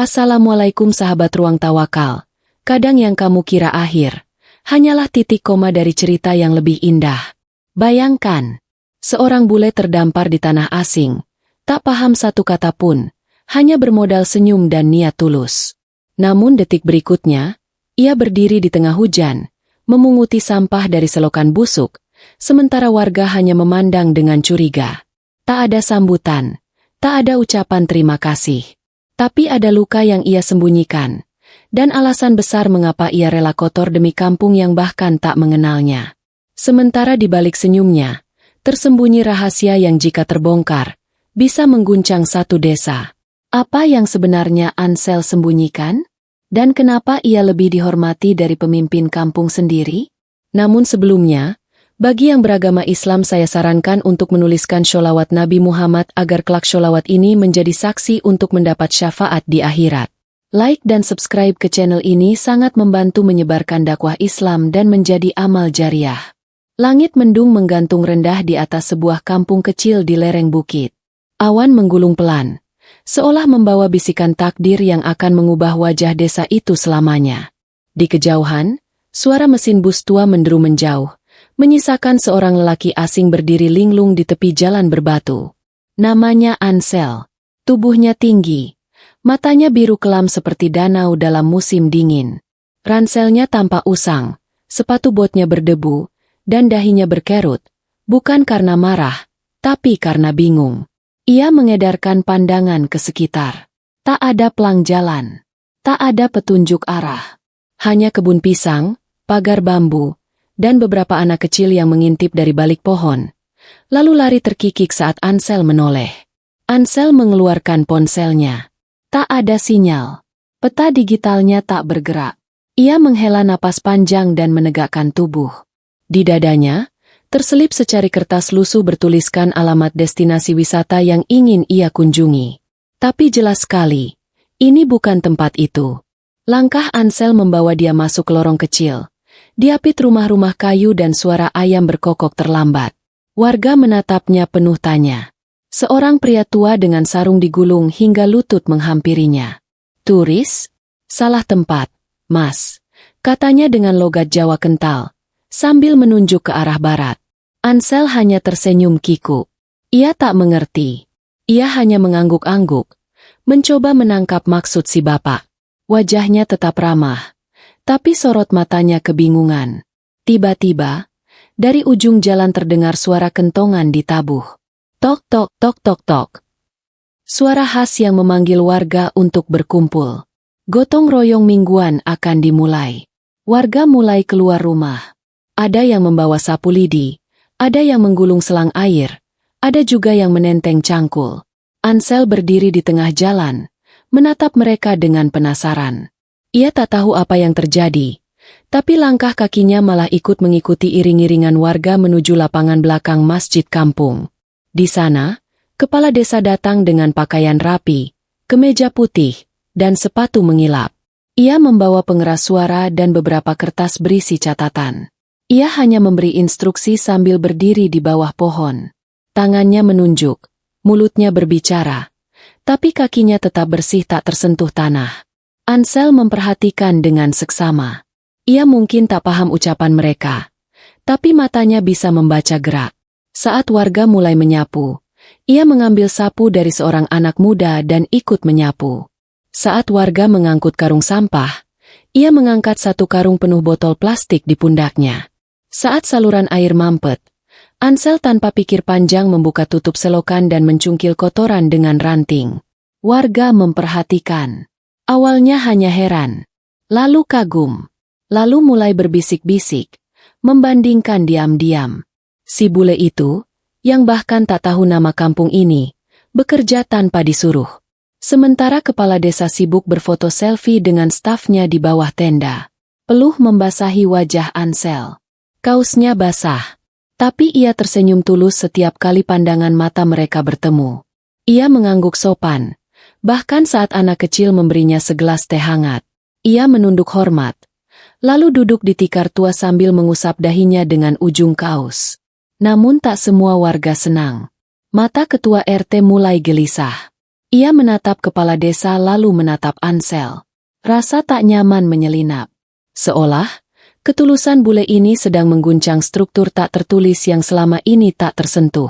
Assalamualaikum sahabat Ruang Tawakal. Kadang yang kamu kira akhir, hanyalah titik koma dari cerita yang lebih indah. Bayangkan, seorang bule terdampar di tanah asing, tak paham satu kata pun, hanya bermodal senyum dan niat tulus. Namun detik berikutnya, ia berdiri di tengah hujan, memunguti sampah dari selokan busuk, sementara warga hanya memandang dengan curiga. Tak ada sambutan, tak ada ucapan terima kasih. Tapi ada luka yang ia sembunyikan, dan alasan besar mengapa ia rela kotor demi kampung yang bahkan tak mengenalnya. Sementara di balik senyumnya, tersembunyi rahasia yang jika terbongkar, bisa mengguncang satu desa. Apa yang sebenarnya Ansel sembunyikan? Dan kenapa ia lebih dihormati dari pemimpin kampung sendiri? Namun sebelumnya, bagi yang beragama Islam saya sarankan untuk menuliskan sholawat Nabi Muhammad agar kelak sholawat ini menjadi saksi untuk mendapat syafaat di akhirat. Like dan subscribe ke channel ini sangat membantu menyebarkan dakwah Islam dan menjadi amal jariah. Langit mendung menggantung rendah di atas sebuah kampung kecil di lereng bukit. Awan menggulung pelan, seolah membawa bisikan takdir yang akan mengubah wajah desa itu selamanya. Di kejauhan, suara mesin bus tua menderu menjauh, menyisakan seorang lelaki asing berdiri linglung di tepi jalan berbatu. Namanya Ansel. Tubuhnya tinggi, matanya biru kelam seperti danau dalam musim dingin. Ranselnya tampak usang, sepatu botnya berdebu, dan dahinya berkerut, bukan karena marah, tapi karena bingung. Ia mengedarkan pandangan ke sekitar. Tak ada pelang jalan, tak ada petunjuk arah. Hanya kebun pisang, pagar bambu, dan beberapa anak kecil yang mengintip dari balik pohon, lalu lari terkikik saat Ansel menoleh. Ansel mengeluarkan ponselnya. Tak ada sinyal. Peta digitalnya tak bergerak. Ia menghela napas panjang dan menegakkan tubuh. Di dadanya, terselip secari kertas lusuh bertuliskan alamat destinasi wisata yang ingin ia kunjungi. Tapi jelas sekali, ini bukan tempat itu. Langkah Ansel membawa dia masuk ke lorong kecil. Diapit rumah-rumah kayu dan suara ayam berkokok terlambat. Warga menatapnya penuh tanya. Seorang pria tua dengan sarung digulung hingga lutut menghampirinya. "Turis? Salah tempat, Mas," katanya dengan logat Jawa kental, sambil menunjuk ke arah barat. Ansel hanya tersenyum kiku. Ia tak mengerti. Ia hanya mengangguk-angguk, mencoba menangkap maksud si bapak. Wajahnya tetap ramah, tapi sorot matanya kebingungan. Tiba-tiba, dari ujung jalan terdengar suara kentongan ditabuh. Tok tok tok tok tok. Suara khas yang memanggil warga untuk berkumpul. Gotong royong mingguan akan dimulai. Warga mulai keluar rumah. Ada yang membawa sapu lidi, ada yang menggulung selang air, ada juga yang menenteng cangkul. Ansel berdiri di tengah jalan, menatap mereka dengan penasaran. Ia tak tahu apa yang terjadi, tapi langkah kakinya malah ikut mengikuti iring-iringan warga menuju lapangan belakang masjid kampung. Di sana, kepala desa datang dengan pakaian rapi, kemeja putih, dan sepatu mengilap. Ia membawa pengeras suara dan beberapa kertas berisi catatan. Ia hanya memberi instruksi sambil berdiri di bawah pohon. Tangannya menunjuk, mulutnya berbicara, tapi kakinya tetap bersih tak tersentuh tanah. Ansel memperhatikan dengan seksama. Ia mungkin tak paham ucapan mereka, tapi matanya bisa membaca gerak. Saat warga mulai menyapu, ia mengambil sapu dari seorang anak muda dan ikut menyapu. Saat warga mengangkut karung sampah, ia mengangkat satu karung penuh botol plastik di pundaknya. Saat saluran air mampet, Ansel tanpa pikir panjang membuka tutup selokan dan mencungkil kotoran dengan ranting. Warga memperhatikan. Awalnya hanya heran, lalu kagum, lalu mulai berbisik-bisik, membandingkan diam-diam. Si bule itu, yang bahkan tak tahu nama kampung ini, bekerja tanpa disuruh. Sementara kepala desa sibuk berfoto selfie dengan stafnya di bawah tenda. Peluh membasahi wajah Ansel. Kaosnya basah, tapi ia tersenyum tulus setiap kali pandangan mata mereka bertemu. Ia mengangguk sopan. Bahkan saat anak kecil memberinya segelas teh hangat, ia menunduk hormat, lalu duduk di tikar tua sambil mengusap dahinya dengan ujung kaos. Namun tak semua warga senang. Mata ketua RT mulai gelisah. Ia menatap kepala desa lalu menatap Ansel. Rasa tak nyaman menyelinap. Seolah, ketulusan bule ini sedang mengguncang struktur tak tertulis yang selama ini tak tersentuh.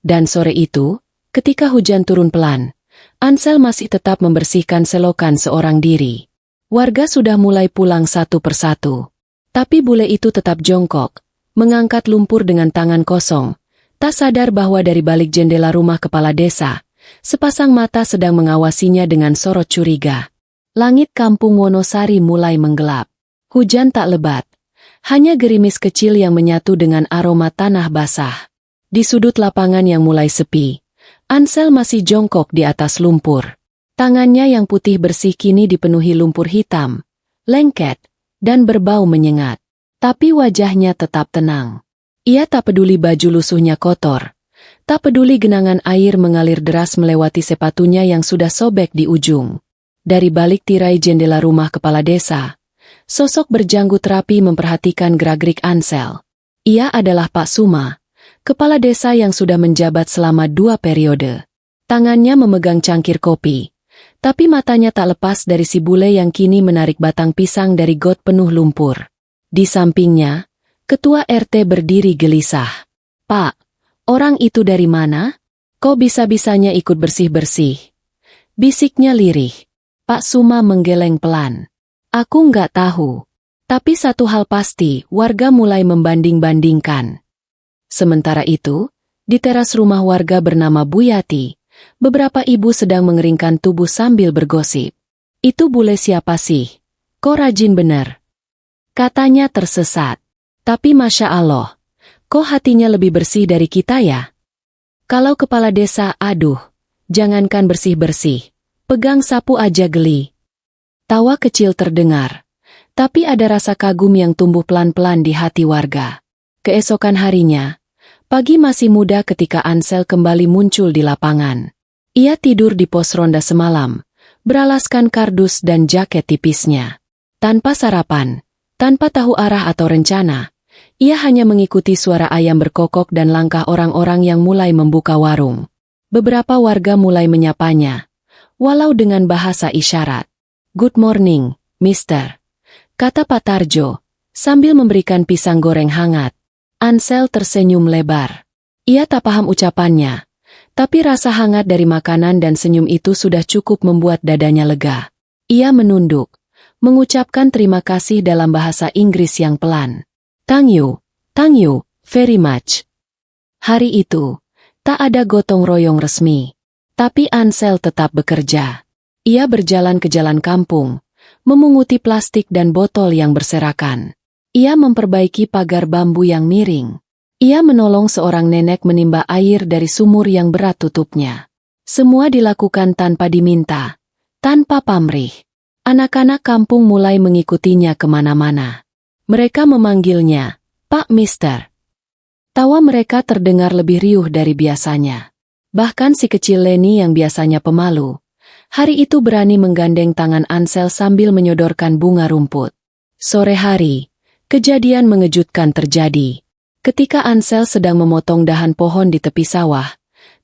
Dan sore itu, ketika hujan turun pelan, Ansel masih tetap membersihkan selokan seorang diri. Warga sudah mulai pulang satu persatu. Tapi bule itu tetap jongkok, mengangkat lumpur dengan tangan kosong, tak sadar bahwa dari balik jendela rumah kepala desa, sepasang mata sedang mengawasinya dengan sorot curiga. Langit kampung Wonosari mulai menggelap. Hujan tak lebat, hanya gerimis kecil yang menyatu dengan aroma tanah basah. Di sudut lapangan yang mulai sepi, Ansel masih jongkok di atas lumpur. Tangannya yang putih bersih kini dipenuhi lumpur hitam, lengket, dan berbau menyengat. Tapi wajahnya tetap tenang. Ia tak peduli baju lusuhnya kotor, tak peduli genangan air mengalir deras melewati sepatunya yang sudah sobek di ujung. Dari balik tirai jendela rumah kepala desa, sosok berjanggut rapi memperhatikan gerak-gerik Ansel. Ia adalah Pak Suma, kepala desa yang sudah menjabat selama 2 periode. Tangannya memegang cangkir kopi, tapi matanya tak lepas dari si bule yang kini menarik batang pisang dari got penuh lumpur. Di sampingnya, ketua RT berdiri gelisah. "Pak, orang itu dari mana? Kok bisa-bisanya ikut bersih-bersih?" bisiknya lirih. Pak Suma menggeleng pelan. "Aku nggak tahu. Tapi satu hal pasti, warga mulai membanding-bandingkan." Sementara itu, di teras rumah warga bernama Bu Yati, beberapa ibu sedang mengeringkan tubuh sambil bergosip. "Itu bule siapa sih? Kok rajin bener?" katanya tersesat. "Tapi Masya Allah, kok hatinya lebih bersih dari kita ya? Kalau kepala desa, aduh, jangankan bersih-bersih. Pegang sapu aja geli." Tawa kecil terdengar, tapi ada rasa kagum yang tumbuh pelan-pelan di hati warga. Keesokan harinya, pagi masih muda ketika Ansel kembali muncul di lapangan. Ia tidur di pos ronda semalam, beralaskan kardus dan jaket tipisnya. Tanpa sarapan, tanpa tahu arah atau rencana, ia hanya mengikuti suara ayam berkokok dan langkah orang-orang yang mulai membuka warung. Beberapa warga mulai menyapanya, walau dengan bahasa isyarat. "Good morning, Mister," kata Pak Tarjo, sambil memberikan pisang goreng hangat. Ansel tersenyum lebar. Ia tak paham ucapannya, tapi rasa hangat dari makanan dan senyum itu sudah cukup membuat dadanya lega. Ia menunduk, mengucapkan terima kasih dalam bahasa Inggris yang pelan. Thank you very much." Hari itu, tak ada gotong royong resmi. Tapi Ansel tetap bekerja. Ia berjalan ke jalan kampung, memunguti plastik dan botol yang berserakan. Ia memperbaiki pagar bambu yang miring. Ia menolong seorang nenek menimba air dari sumur yang berat tutupnya. Semua dilakukan tanpa diminta, tanpa pamrih. Anak-anak kampung mulai mengikutinya kemana-mana. Mereka memanggilnya, "Pak Mister." Tawa mereka terdengar lebih riuh dari biasanya. Bahkan si kecil Leni yang biasanya pemalu, hari itu berani menggandeng tangan Ansel sambil menyodorkan bunga rumput. Sore hari, kejadian mengejutkan terjadi. Ketika Ansel sedang memotong dahan pohon di tepi sawah,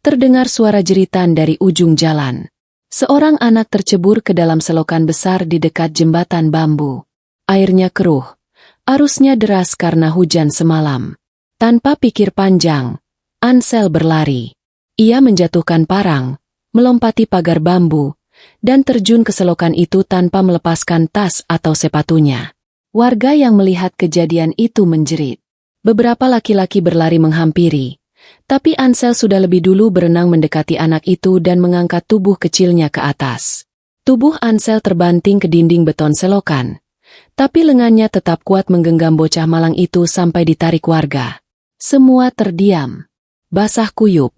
terdengar suara jeritan dari ujung jalan. Seorang anak tercebur ke dalam selokan besar di dekat jembatan bambu. Airnya keruh, arusnya deras karena hujan semalam. Tanpa pikir panjang, Ansel berlari. Ia menjatuhkan parang, melompati pagar bambu, dan terjun ke selokan itu tanpa melepaskan tas atau sepatunya. Warga yang melihat kejadian itu menjerit. Beberapa laki-laki berlari menghampiri, tapi Ansel sudah lebih dulu berenang mendekati anak itu dan mengangkat tubuh kecilnya ke atas. Tubuh Ansel terbanting ke dinding beton selokan, tapi lengannya tetap kuat menggenggam bocah malang itu sampai ditarik warga. Semua terdiam. Basah kuyup.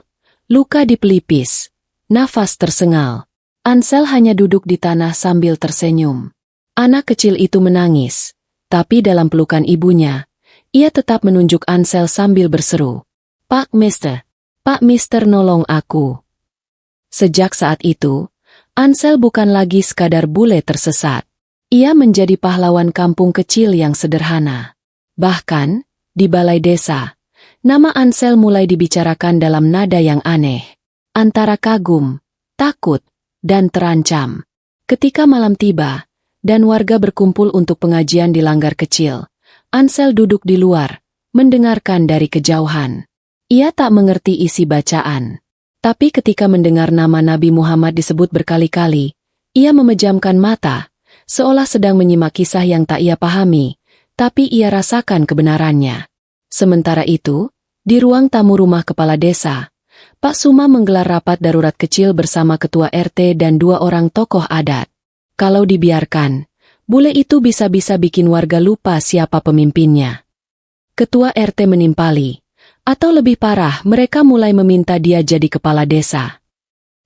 Luka di pelipis, nafas tersengal. Ansel hanya duduk di tanah sambil tersenyum. Anak kecil itu menangis, tapi dalam pelukan ibunya, ia tetap menunjuk Ansel sambil berseru, Pak Mister nolong aku." Sejak saat itu, Ansel bukan lagi sekadar bule tersesat. Ia menjadi pahlawan kampung kecil yang sederhana. Bahkan, di balai desa, nama Ansel mulai dibicarakan dalam nada yang aneh. Antara kagum, takut, dan terancam. Ketika malam tiba, dan warga berkumpul untuk pengajian di langgar kecil, Ansel duduk di luar, mendengarkan dari kejauhan. Ia tak mengerti isi bacaan. Tapi ketika mendengar nama Nabi Muhammad disebut berkali-kali, ia memejamkan mata, seolah sedang menyimak kisah yang tak ia pahami, tapi ia rasakan kebenarannya. Sementara itu, di ruang tamu rumah kepala desa, Pak Suma menggelar rapat darurat kecil bersama ketua RT dan 2 orang tokoh adat. Kalau dibiarkan, bule itu bisa-bisa bikin warga lupa siapa pemimpinnya. Ketua RT menimpali. Atau lebih parah, mereka mulai meminta dia jadi kepala desa.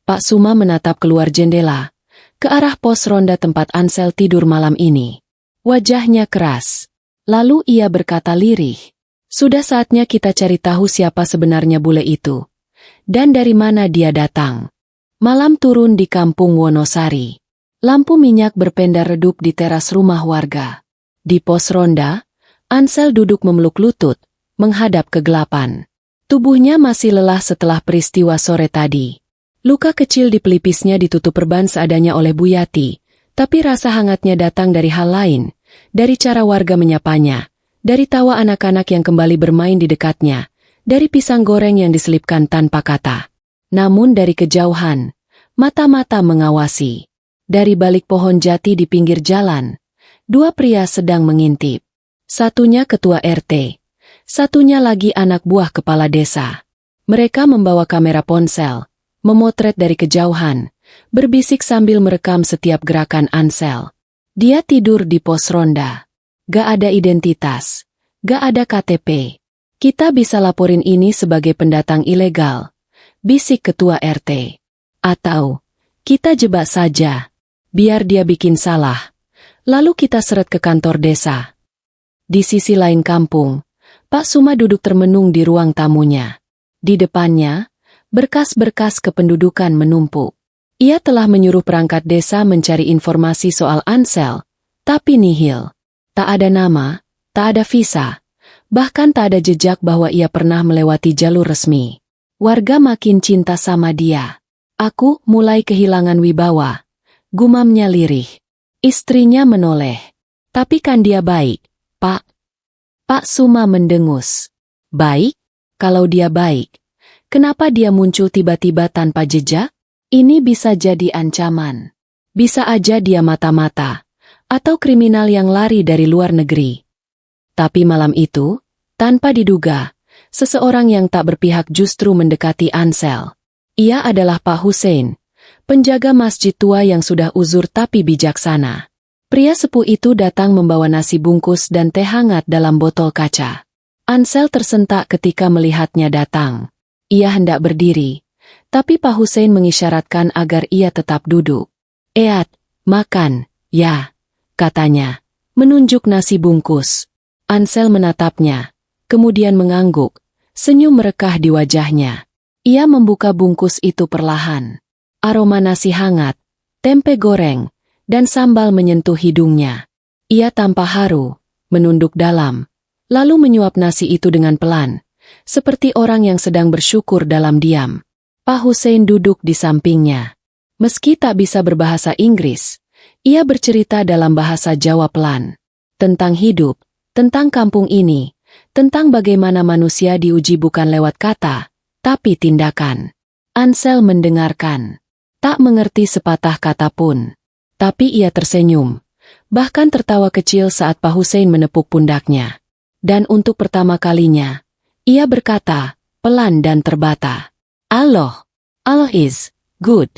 Pak Suma menatap keluar jendela, ke arah pos ronda tempat Ansel tidur malam ini. Wajahnya keras. Lalu ia berkata lirih, "Sudah saatnya kita cari tahu siapa sebenarnya bule itu. Dan dari mana dia datang." Malam turun di kampung Wonosari. Lampu minyak berpendar redup di teras rumah warga. Di pos ronda, Ansel duduk memeluk lutut, menghadap kegelapan. Tubuhnya masih lelah setelah peristiwa sore tadi. Luka kecil di pelipisnya ditutup perban seadanya oleh Bu Yati, tapi rasa hangatnya datang dari hal lain, dari cara warga menyapanya, dari tawa anak-anak yang kembali bermain di dekatnya, dari pisang goreng yang diselipkan tanpa kata. Namun dari kejauhan, mata-mata mengawasi. Dari balik pohon jati di pinggir jalan, 2 pria sedang mengintip. Satunya ketua RT. Satunya lagi anak buah kepala desa. Mereka membawa kamera ponsel, memotret dari kejauhan, berbisik sambil merekam setiap gerakan Ansel. Dia tidur di pos ronda. Gak ada identitas, gak ada KTP. Kita bisa laporin ini sebagai pendatang ilegal, bisik ketua RT. Atau, kita jebak saja, biar dia bikin salah. Lalu kita seret ke kantor desa. Di sisi lain kampung, Pak Suma duduk termenung di ruang tamunya. Di depannya, berkas-berkas kependudukan menumpuk. Ia telah menyuruh perangkat desa mencari informasi soal Ansel, tapi nihil. Tak ada nama, tak ada visa, bahkan tak ada jejak bahwa ia pernah melewati jalur resmi. Warga makin cinta sama dia. Aku mulai kehilangan wibawa, gumamnya lirih. Istrinya menoleh. Tapi kan dia baik, Pak. Pak Suma mendengus. Baik? Kalau dia baik, kenapa dia muncul tiba-tiba tanpa jejak? Ini bisa jadi ancaman. Bisa aja dia mata-mata, atau kriminal yang lari dari luar negeri. Tapi malam itu, tanpa diduga, seseorang yang tak berpihak justru mendekati Ansel. Ia adalah Pak Hussein, penjaga masjid tua yang sudah uzur tapi bijaksana. Pria sepuh itu datang membawa nasi bungkus dan teh hangat dalam botol kaca. Ansel tersentak ketika melihatnya datang. Ia hendak berdiri, tapi Pak Hussein mengisyaratkan agar ia tetap duduk. "Eat, makan, ya," katanya, menunjuk nasi bungkus. Ansel menatapnya, kemudian mengangguk, senyum merekah di wajahnya. Ia membuka bungkus itu perlahan. Aroma nasi hangat, tempe goreng, dan sambal menyentuh hidungnya. Ia tanpa haru, menunduk dalam, lalu menyuap nasi itu dengan pelan, seperti orang yang sedang bersyukur dalam diam. Pak Hussein duduk di sampingnya. Meski tak bisa berbahasa Inggris, ia bercerita dalam bahasa Jawa pelan. Tentang hidup, tentang kampung ini, tentang bagaimana manusia diuji bukan lewat kata, tapi tindakan. Ansel mendengarkan, tak mengerti sepatah kata pun. Tapi ia tersenyum, bahkan tertawa kecil saat Pak Hussein menepuk pundaknya. Dan untuk pertama kalinya, ia berkata, pelan dan terbata, Allah is good.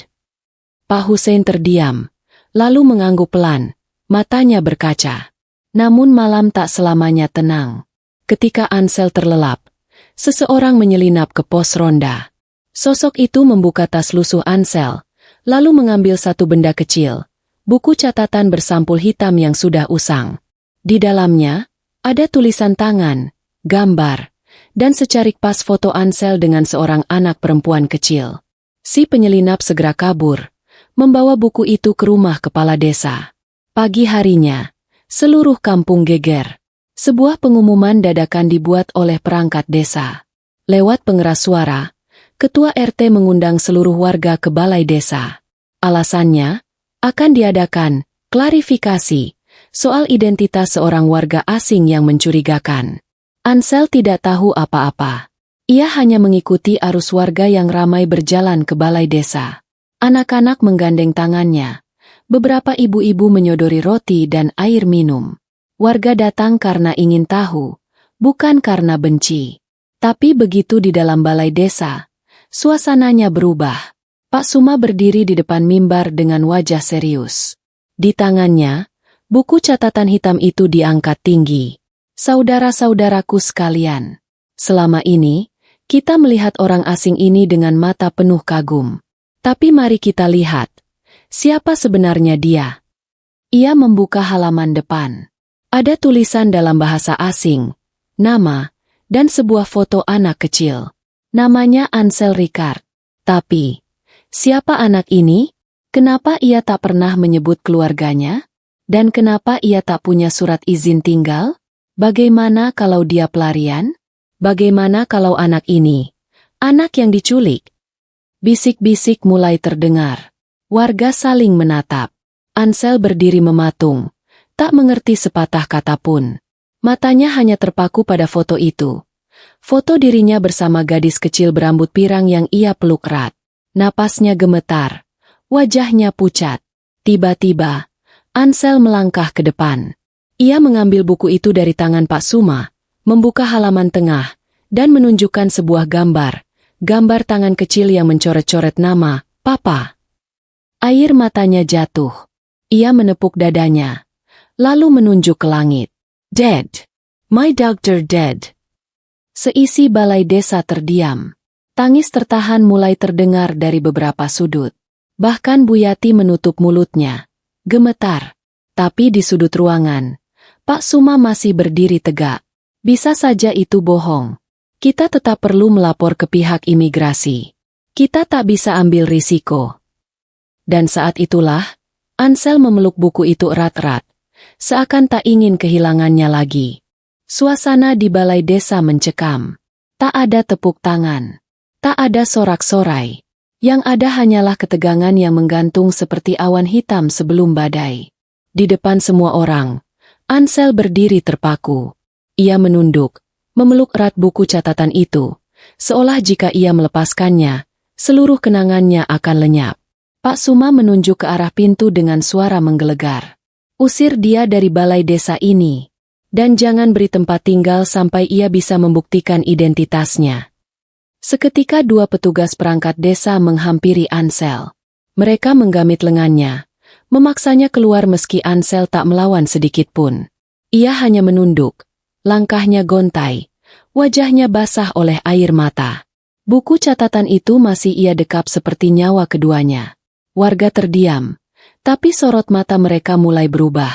Pak Hussein terdiam, lalu mengangguk pelan, matanya berkaca. Namun malam tak selamanya tenang. Ketika Ansel terlelap, seseorang menyelinap ke pos ronda. Sosok itu membuka tas lusuh Ansel, lalu mengambil satu benda kecil. Buku catatan bersampul hitam yang sudah usang. Di dalamnya, ada tulisan tangan, gambar, dan secarik pas foto Ansel dengan seorang anak perempuan kecil. Si penyelinap segera kabur, membawa buku itu ke rumah kepala desa. Pagi harinya, seluruh kampung geger. Sebuah pengumuman dadakan dibuat oleh perangkat desa. Lewat pengeras suara, ketua RT mengundang seluruh warga ke balai desa. Alasannya, akan diadakan klarifikasi soal identitas seorang warga asing yang mencurigakan. Ansel tidak tahu apa-apa. Ia hanya mengikuti arus warga yang ramai berjalan ke balai desa. Anak-anak menggandeng tangannya. Beberapa ibu-ibu menyodori roti dan air minum. Warga datang karena ingin tahu, bukan karena benci. Tapi begitu di dalam balai desa, suasananya berubah. Pak Suma berdiri di depan mimbar dengan wajah serius. Di tangannya, buku catatan hitam itu diangkat tinggi. Saudara-saudaraku sekalian, selama ini, kita melihat orang asing ini dengan mata penuh kagum. Tapi mari kita lihat, siapa sebenarnya dia? Ia membuka halaman depan. Ada tulisan dalam bahasa asing, nama, dan sebuah foto anak kecil. Namanya Ansel Ricard. Tapi, siapa anak ini? Kenapa ia tak pernah menyebut keluarganya? Dan kenapa ia tak punya surat izin tinggal? Bagaimana kalau dia pelarian? Bagaimana kalau anak ini? Anak yang diculik? Bisik-bisik mulai terdengar. Warga saling menatap. Ansel berdiri mematung, tak mengerti sepatah kata pun. Matanya hanya terpaku pada foto itu. Foto dirinya bersama gadis kecil berambut pirang yang ia peluk erat. Napasnya gemetar. Wajahnya pucat. Tiba-tiba, Ansel melangkah ke depan. Ia mengambil buku itu dari tangan Pak Suma, membuka halaman tengah, dan menunjukkan sebuah gambar. Gambar tangan kecil yang mencoret-coret nama, Papa. Air matanya jatuh. Ia menepuk dadanya, lalu menunjuk ke langit. Dead. My doctor dead. Seisi balai desa terdiam. Tangis tertahan mulai terdengar dari beberapa sudut. Bahkan Bu Yati menutup mulutnya. Gemetar. Tapi di sudut ruangan, Pak Suma masih berdiri tegak. Bisa saja itu bohong. Kita tetap perlu melapor ke pihak imigrasi. Kita tak bisa ambil risiko. Dan saat itulah, Ansel memeluk buku itu erat-erat. Seakan tak ingin kehilangannya lagi. Suasana di balai desa mencekam. Tak ada tepuk tangan. Tak ada sorak-sorai. Yang ada hanyalah ketegangan yang menggantung seperti awan hitam sebelum badai. Di depan semua orang, Ansel berdiri terpaku. Ia menunduk, memeluk erat buku catatan itu, seolah jika ia melepaskannya, seluruh kenangannya akan lenyap. Pak Suma menunjuk ke arah pintu dengan suara menggelegar. Usir dia dari balai desa ini, dan jangan beri tempat tinggal sampai ia bisa membuktikan identitasnya. Seketika dua petugas perangkat desa menghampiri Ansel. Mereka menggamit lengannya, memaksanya keluar meski Ansel tak melawan sedikit pun. Ia hanya menunduk, langkahnya gontai, wajahnya basah oleh air mata. Buku catatan itu masih ia dekap seperti nyawa keduanya. Warga terdiam, tapi sorot mata mereka mulai berubah.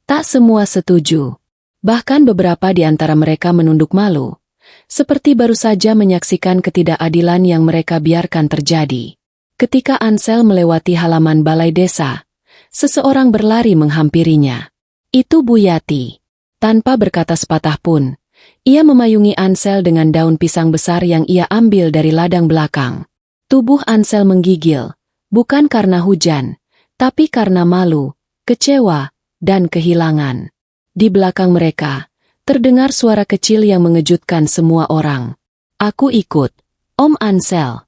Tak semua setuju. Bahkan beberapa di antara mereka menunduk malu. Seperti baru saja menyaksikan ketidakadilan yang mereka biarkan terjadi. Ketika Ansel melewati halaman balai desa, seseorang berlari menghampirinya. Itu Bu Yati. Tanpa berkata sepatah pun, ia memayungi Ansel dengan daun pisang besar yang ia ambil dari ladang belakang. Tubuh Ansel menggigil, bukan karena hujan, tapi karena malu, kecewa, dan kehilangan. Di belakang mereka, terdengar suara kecil yang mengejutkan semua orang. Aku ikut, Om Ansel.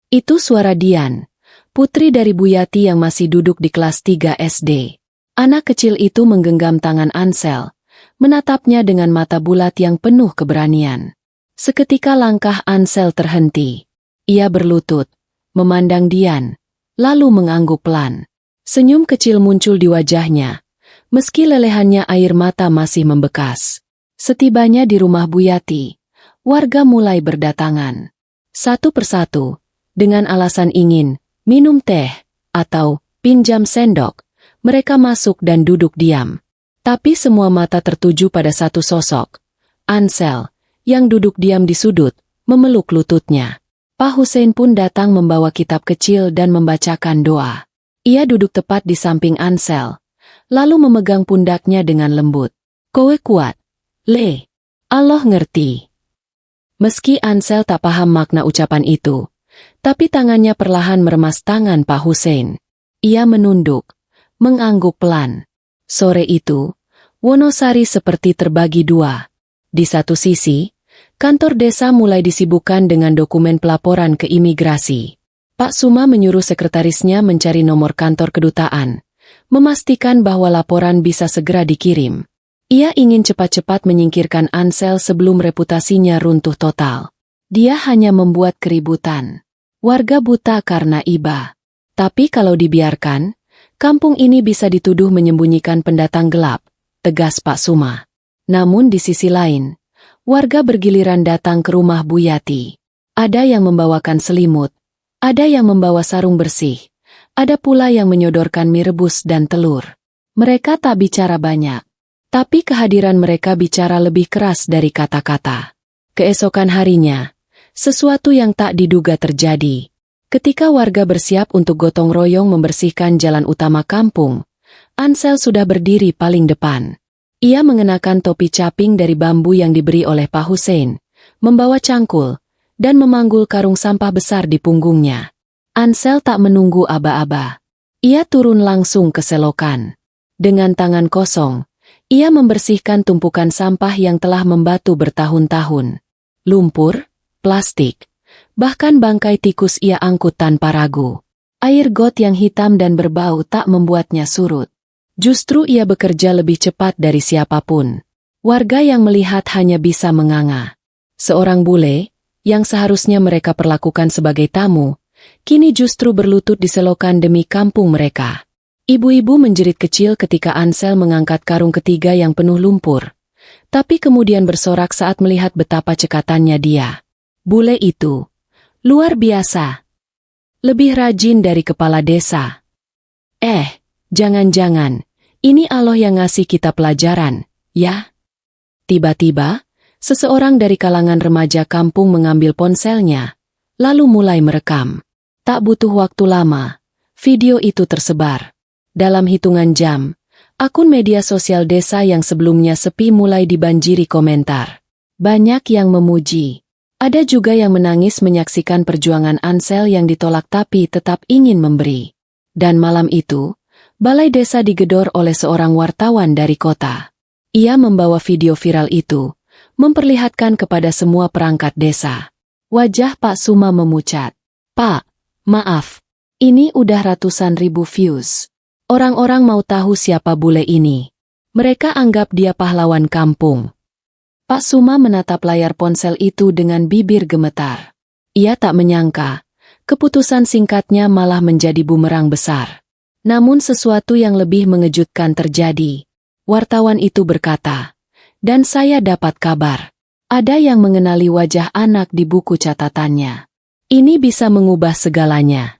Itu suara Dian, putri dari Bu Yati yang masih duduk di kelas 3 SD. Anak kecil itu menggenggam tangan Ansel, menatapnya dengan mata bulat yang penuh keberanian. Seketika langkah Ansel terhenti. Ia berlutut, memandang Dian, lalu mengangguk pelan. Senyum kecil muncul di wajahnya, meski lelehannya air mata masih membekas. Setibanya di rumah Bu Yati, warga mulai berdatangan. Satu persatu, dengan alasan ingin minum teh atau pinjam sendok, mereka masuk dan duduk diam. Tapi semua mata tertuju pada satu sosok, Ansel, yang duduk diam di sudut, memeluk lututnya. Pak Hussein pun datang membawa kitab kecil dan membacakan doa. Ia duduk tepat di samping Ansel, lalu memegang pundaknya dengan lembut. Kowe kuat. Le, Allah ngerti. Meski Ansel tak paham makna ucapan itu, tapi tangannya perlahan meremas tangan Pak Hussein. Ia menunduk, mengangguk pelan. Sore itu, Wonosari seperti terbagi dua. Di satu sisi, kantor desa mulai disibukkan dengan dokumen pelaporan ke imigrasi. Pak Suma menyuruh sekretarisnya mencari nomor kantor kedutaan, memastikan bahwa laporan bisa segera dikirim. Ia ingin cepat-cepat menyingkirkan Ansel sebelum reputasinya runtuh total. Dia hanya membuat keributan. Warga buta karena iba. Tapi kalau dibiarkan, kampung ini bisa dituduh menyembunyikan pendatang gelap, tegas Pak Suma. Namun di sisi lain, warga bergiliran datang ke rumah Bu Yati. Ada yang membawakan selimut, ada yang membawa sarung bersih, ada pula yang menyodorkan mie rebus dan telur. Mereka tak bicara banyak, tapi kehadiran mereka bicara lebih keras dari kata-kata. Keesokan harinya, sesuatu yang tak diduga terjadi. Ketika warga bersiap untuk gotong royong membersihkan jalan utama kampung, Ansel sudah berdiri paling depan. Ia mengenakan topi caping dari bambu yang diberi oleh Pak Hussein, membawa cangkul, dan memanggul karung sampah besar di punggungnya. Ansel tak menunggu aba-aba. Ia turun langsung ke selokan. Dengan tangan kosong, ia membersihkan tumpukan sampah yang telah membatu bertahun-tahun. Lumpur, plastik, bahkan bangkai tikus ia angkut tanpa ragu. Air got yang hitam dan berbau tak membuatnya surut. Justru ia bekerja lebih cepat dari siapapun. Warga yang melihat hanya bisa menganga. Seorang bule, yang seharusnya mereka perlakukan sebagai tamu, kini justru berlutut di selokan demi kampung mereka. Ibu-ibu menjerit kecil ketika Ansel mengangkat karung ketiga yang penuh lumpur, tapi kemudian bersorak saat melihat betapa cekatannya dia. Bule itu luar biasa. Lebih rajin dari kepala desa. Jangan-jangan, ini Allah yang ngasih kita pelajaran, ya? Tiba-tiba, seseorang dari kalangan remaja kampung mengambil ponselnya, lalu mulai merekam. Tak butuh waktu lama, video itu tersebar. Dalam hitungan jam, akun media sosial desa yang sebelumnya sepi mulai dibanjiri komentar. Banyak yang memuji. Ada juga yang menangis menyaksikan perjuangan Ansel yang ditolak tapi tetap ingin memberi. Dan malam itu, balai desa digedor oleh seorang wartawan dari kota. Ia membawa video viral itu, memperlihatkan kepada semua perangkat desa. Wajah Pak Suma memucat. Pak, maaf, ini udah ratusan ribu views. Orang-orang mau tahu siapa bule ini. Mereka anggap dia pahlawan kampung. Pak Suma menatap layar ponsel itu dengan bibir gemetar. Ia tak menyangka, keputusan singkatnya malah menjadi bumerang besar. Namun sesuatu yang lebih mengejutkan terjadi. Wartawan itu berkata, dan saya dapat kabar. Ada yang mengenali wajah anak di buku catatannya. Ini bisa mengubah segalanya.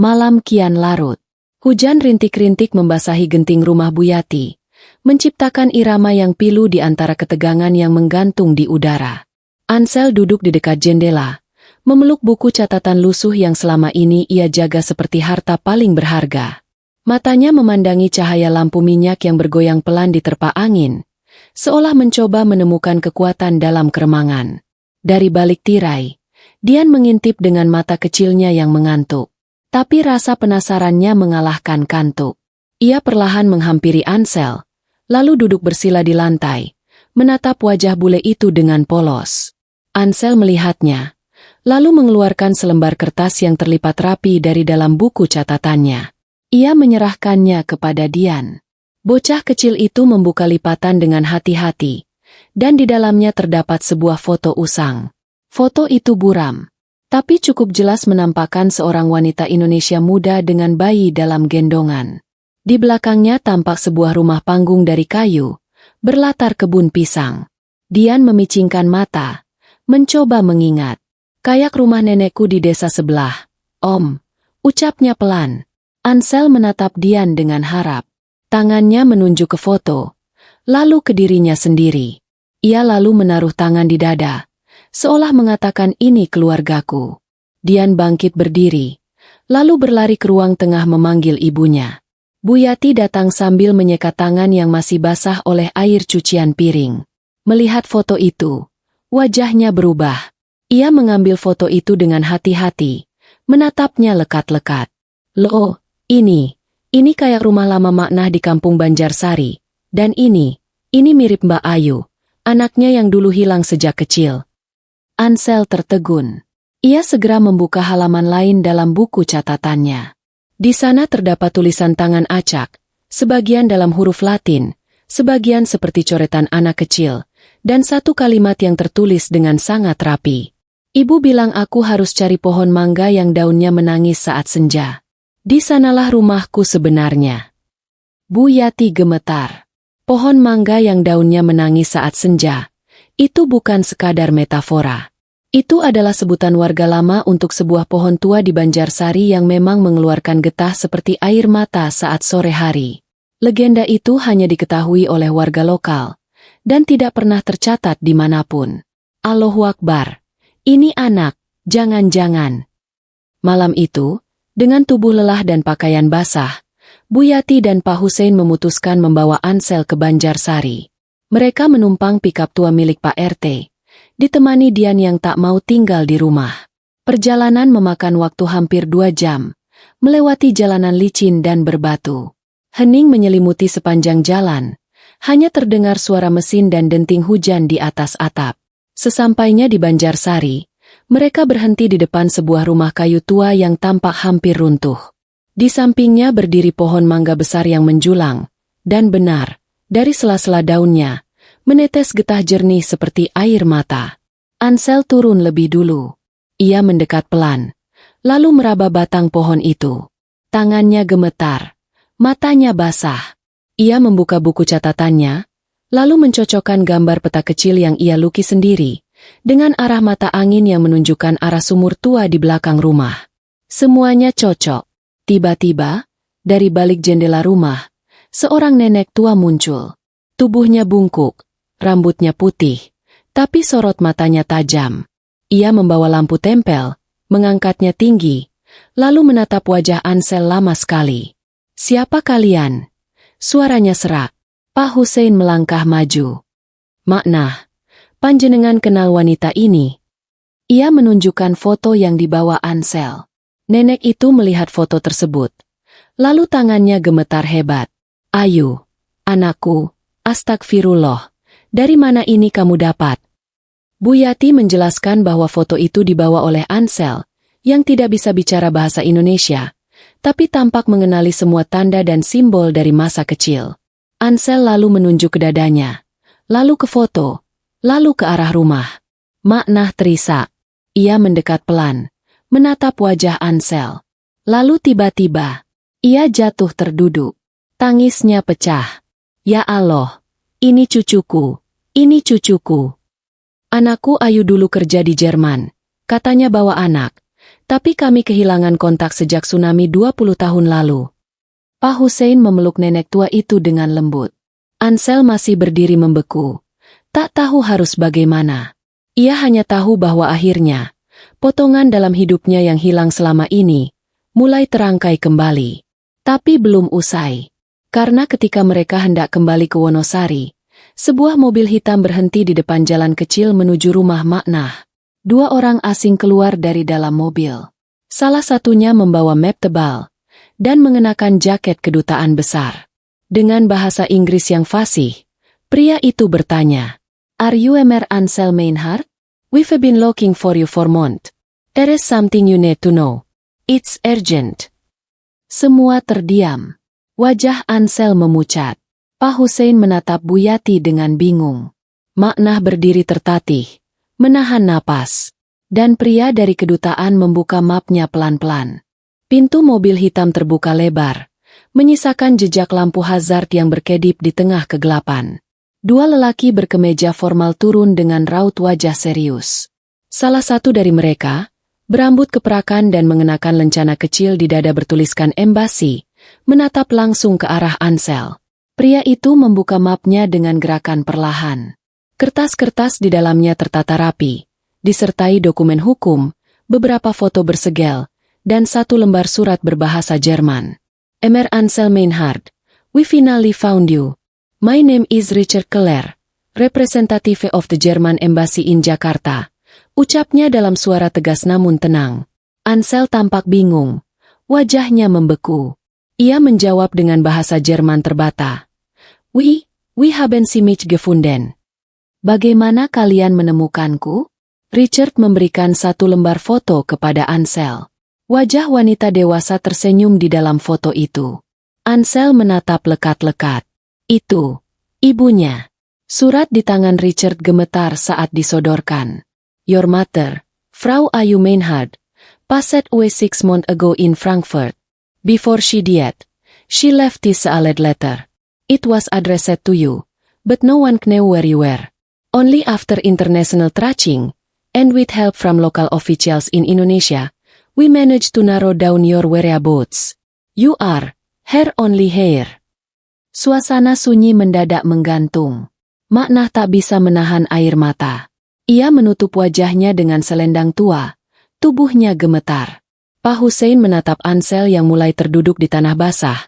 Malam kian larut. Hujan rintik-rintik membasahi genting rumah Bu Yati, menciptakan irama yang pilu di antara ketegangan yang menggantung di udara. Ansel duduk di dekat jendela, memeluk buku catatan lusuh yang selama ini ia jaga seperti harta paling berharga. Matanya memandangi cahaya lampu minyak yang bergoyang pelan di terpa angin, seolah mencoba menemukan kekuatan dalam keremangan. Dari balik tirai, Dian mengintip dengan mata kecilnya yang mengantuk. Tapi rasa penasarannya mengalahkan kantuk. Ia perlahan menghampiri Ansel, lalu duduk bersila di lantai, menatap wajah bule itu dengan polos. Ansel melihatnya, lalu mengeluarkan selembar kertas yang terlipat rapi dari dalam buku catatannya. Ia menyerahkannya kepada Dian. Bocah kecil itu membuka lipatan dengan hati-hati, dan di dalamnya terdapat sebuah foto usang. Foto itu buram, tapi cukup jelas menampakkan seorang wanita Indonesia muda dengan bayi dalam gendongan. Di belakangnya tampak sebuah rumah panggung dari kayu, berlatar kebun pisang. Dian memicingkan mata, mencoba mengingat. Kayak rumah nenekku di desa sebelah. Om, ucapnya pelan. Ansel menatap Dian dengan harap. Tangannya menunjuk ke foto, lalu ke dirinya sendiri. Ia lalu menaruh tangan di dada, seolah mengatakan ini keluargaku. Dian bangkit berdiri, lalu berlari ke ruang tengah memanggil ibunya. Bu Yati datang sambil menyekat tangan yang masih basah oleh air cucian piring. Melihat foto itu, wajahnya berubah. Ia mengambil foto itu dengan hati-hati, menatapnya lekat-lekat. Loh, Ini kayak rumah lama Maknah di kampung Banjarsari. Dan ini mirip Mbak Ayu, anaknya yang dulu hilang sejak kecil. Ansel tertegun. Ia segera membuka halaman lain dalam buku catatannya. Di sana terdapat tulisan tangan acak, sebagian dalam huruf Latin, sebagian seperti coretan anak kecil, dan satu kalimat yang tertulis dengan sangat rapi. Ibu bilang aku harus cari pohon mangga yang daunnya menangis saat senja. Di sanalah rumahku sebenarnya. Bu Yati gemetar. Pohon mangga yang daunnya menangis saat senja. Itu bukan sekadar metafora. Itu adalah sebutan warga lama untuk sebuah pohon tua di Banjarsari yang memang mengeluarkan getah seperti air mata saat sore hari. Legenda itu hanya diketahui oleh warga lokal, dan tidak pernah tercatat dimanapun. Allahu Akbar. Ini anak, jangan-jangan. Malam itu, dengan tubuh lelah dan pakaian basah, Bu Yati dan Pak Hussein memutuskan membawa Ansel ke Banjarsari. Mereka menumpang pikap tua milik Pak RT, ditemani Dian yang tak mau tinggal di rumah. Perjalanan memakan waktu hampir 2 jam, melewati jalanan licin dan berbatu. Hening menyelimuti sepanjang jalan, hanya terdengar suara mesin dan denting hujan di atas atap. Sesampainya di Banjarsari, mereka berhenti di depan sebuah rumah kayu tua yang tampak hampir runtuh. Di sampingnya berdiri pohon mangga besar yang menjulang, dan benar, dari sela-sela daunnya, menetes getah jernih seperti air mata. Ansel turun lebih dulu. Ia mendekat pelan, lalu meraba batang pohon itu. Tangannya gemetar, matanya basah. Ia membuka buku catatannya, lalu mencocokkan gambar peta kecil yang ia lukis sendiri, dengan arah mata angin yang menunjukkan arah sumur tua di belakang rumah. Semuanya cocok. Tiba-tiba, dari balik jendela rumah, seorang nenek tua muncul. Tubuhnya bungkuk, rambutnya putih, tapi sorot matanya tajam. Ia membawa lampu tempel, mengangkatnya tinggi, lalu menatap wajah Ansel lama sekali. "Siapa kalian?" Suaranya serak. Pak Hussein melangkah maju. "Maknah, panjenengan kenal wanita ini?" Ia menunjukkan foto yang dibawa Ansel. Nenek itu melihat foto tersebut. Lalu tangannya gemetar hebat. "Ayu, anakku, astagfirullah. Dari mana ini kamu dapat?" Bu Yati menjelaskan bahwa foto itu dibawa oleh Ansel, yang tidak bisa bicara bahasa Indonesia, tapi tampak mengenali semua tanda dan simbol dari masa kecil. Ansel lalu menunjuk ke dadanya, lalu ke foto, lalu ke arah rumah. Maknah terisak. Ia mendekat pelan, menatap wajah Ansel. Lalu tiba-tiba, ia jatuh terduduk. Tangisnya pecah. "Ya Allah, ini cucuku, ini cucuku. Anakku Ayu dulu kerja di Jerman. Katanya bawa anak, tapi kami kehilangan kontak sejak tsunami 20 tahun lalu." Pak Hussein memeluk nenek tua itu dengan lembut. Ansel masih berdiri membeku. Tak tahu harus bagaimana. Ia hanya tahu bahwa akhirnya, potongan dalam hidupnya yang hilang selama ini, mulai terangkai kembali. Tapi belum usai. Karena ketika mereka hendak kembali ke Wonosari, sebuah mobil hitam berhenti di depan jalan kecil menuju rumah Maknah. 2 orang asing keluar dari dalam mobil. Salah satunya membawa map tebal dan mengenakan jaket kedutaan besar. Dengan bahasa Inggris yang fasih, pria itu bertanya, "Are you Emer Ansel Meinhardt? We've been looking for you for months. There is something you need to know. It's urgent." Semua terdiam. Wajah Ansel memucat. Pak Hussein menatap Bu Yati dengan bingung. Maknah berdiri tertatih, menahan napas. Dan pria dari kedutaan membuka mapnya pelan-pelan. Pintu mobil hitam terbuka lebar, menyisakan jejak lampu hazard yang berkedip di tengah kegelapan. 2 lelaki berkemeja formal turun dengan raut wajah serius. Salah satu dari mereka, berambut keperakan dan mengenakan lencana kecil di dada bertuliskan Embasi, menatap langsung ke arah Ansel. Pria itu membuka mapnya dengan gerakan perlahan. Kertas-kertas di dalamnya tertata rapi, disertai dokumen hukum, beberapa foto bersegel, dan 1 lembar surat berbahasa Jerman. "Emer Ansel Meinhardt, we finally found you. My name is Richard Keller, representative of the German Embassy in Jakarta," ucapnya dalam suara tegas namun tenang. Ansel tampak bingung, wajahnya membeku. Ia menjawab dengan bahasa Jerman terbata. We haben Sie mich gefunden. Bagaimana kalian menemukanku? Richard memberikan satu lembar foto kepada Ansel. Wajah wanita dewasa tersenyum di dalam foto itu. Ansel menatap lekat-lekat. Itu, ibunya. Surat di tangan Richard gemetar saat disodorkan. Your mother, Frau Ayu Meinhard, passed away 6 months ago in Frankfurt. Before she died, she left this sealed letter. It was addressed to you, but no one knew where you were. Only after international tracing, and with help from local officials in Indonesia, we managed to narrow down your whereabouts. You are her only heir. Suasana sunyi mendadak menggantung. Maknah tak bisa menahan air mata. Ia menutup wajahnya dengan selendang tua. Tubuhnya gemetar. Pak Hussein menatap Ansel yang mulai terduduk di tanah basah.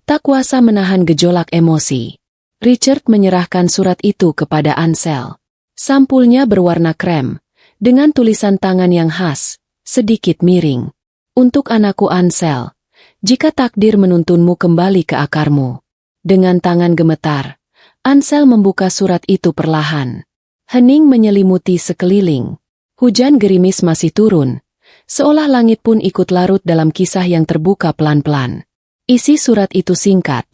Tak kuasa menahan gejolak emosi. Richard menyerahkan surat itu kepada Ansel. Sampulnya berwarna krem, dengan tulisan tangan yang khas, sedikit miring. Untuk anakku Ansel, jika takdir menuntunmu kembali ke akarmu. Dengan tangan gemetar, Ansel membuka surat itu perlahan. Hening menyelimuti sekeliling. Hujan gerimis masih turun, seolah langit pun ikut larut dalam kisah yang terbuka pelan-pelan. Isi surat itu singkat,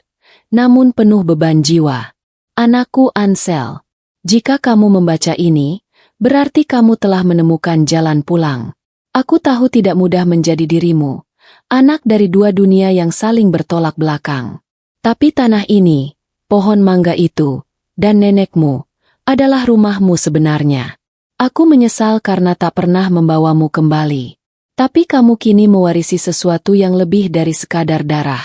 namun penuh beban jiwa. Anakku Ansel, jika kamu membaca ini, berarti kamu telah menemukan jalan pulang. Aku tahu tidak mudah menjadi dirimu, anak dari dua dunia yang saling bertolak belakang. Tapi tanah ini, pohon mangga itu, dan nenekmu, adalah rumahmu sebenarnya. Aku menyesal karena tak pernah membawamu kembali. Tapi kamu kini mewarisi sesuatu yang lebih dari sekadar darah.